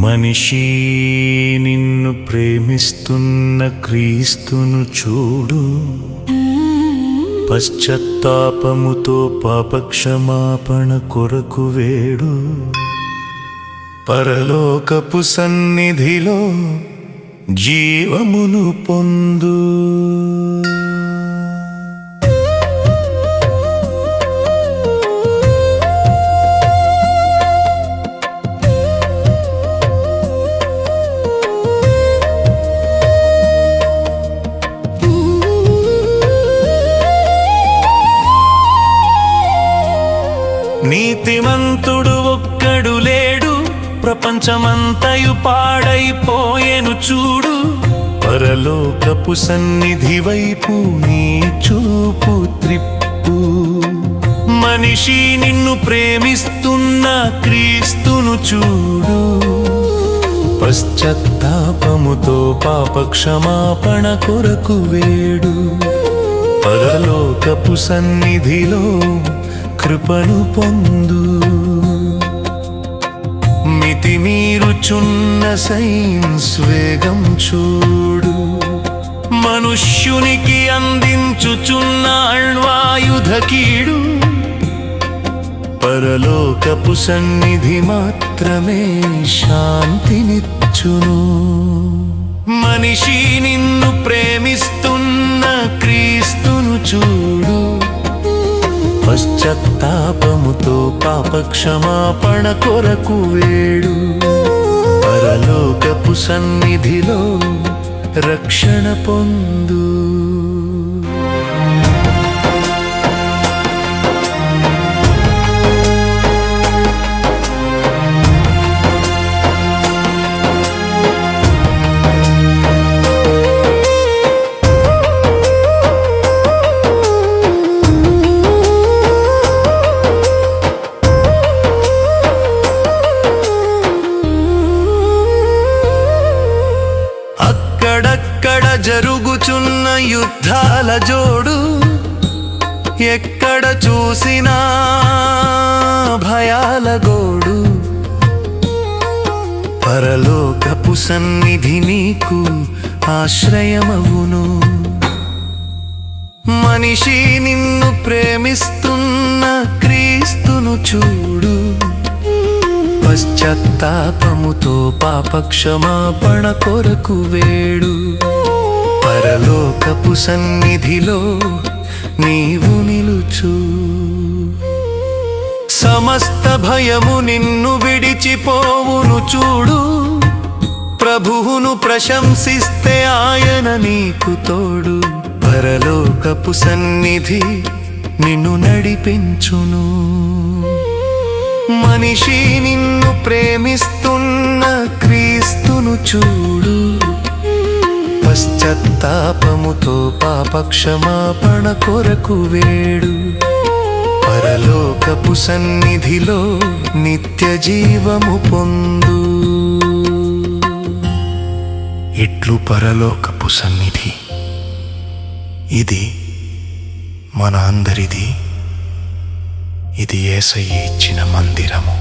మనిషి నిన్ను ప్రేమిస్తున్న క్రీస్తును చూడు. పశ్చాత్తాపముతో పాపక్షమాపణ కొరకు వేడు. పరలోకపు సన్నిధిలో జీవమును పొందు. నీతిమంతుడు ఒక్కడు లేడు, ప్రపంచమంతయు పాడైపోయెను చూడు. పరలోకపు సన్నిధి వైపు నీ చూపు త్రిప్పు. మనిషి నిన్ను ప్రేమిస్తున్న క్రీస్తును చూడు. పశ్చాత్తాపముతో పాపక్షమాపణ కొరకు వేడు. పరలోకపు సన్నిధిలో కృపను పొందు. మితిమీరుచున్న సైన్స్ వేగం చూడు. మనుష్యునికి అందించుచున్న అణ్వాయుధ కీడు. పరలోకపు సన్నిధి మాత్రమే శాంతినిచ్చును. మనిషి నిన్ను ప్రేమిస్తున్న క్రీస్తును చూడు. పశ్చాత్తాపముతో పాపక్షమాపణ కొరకు వేడు. పరలోకపు సన్నిధిలో రక్షణ పొందు. అక్కడక్కడ జరుగుచున్న యుద్ధాల జోడు. ఎక్కడ చూసినా భయాల గోడు. పరలోకపు సన్నిధి నీకు ఆశ్రయమవును. మనిషి నిన్ను ప్రేమిస్తున్న క్రీస్తును చూడు. పశ్చాత్తాపముతో పాపక్షమాపణ కొరకు వేడు. పరలోకపు సన్నిధిలో నీవు నిలుచు. సమస్త భయము నిన్ను విడిచిపోవును చూడు. ప్రభువును ప్రశంసిస్తే ఆయన నీకు తోడు. పరలోకపు సన్నిధి నిన్ను నడిపించును. మనిషి నిన్ను ప్రేమిస్తున్న క్రీస్తును చూడు. పశ్చాత్తాపముతో పాపక్షమాపణ కొరకు వేడు. పరలోకపు సన్నిధిలో నిత్య జీవము పొందు. ఇట్లు పరలోకపు సన్నిధి, ఇది మన అందరిది. ఇది యేసయ్య ఇచ్చిన మందిరము.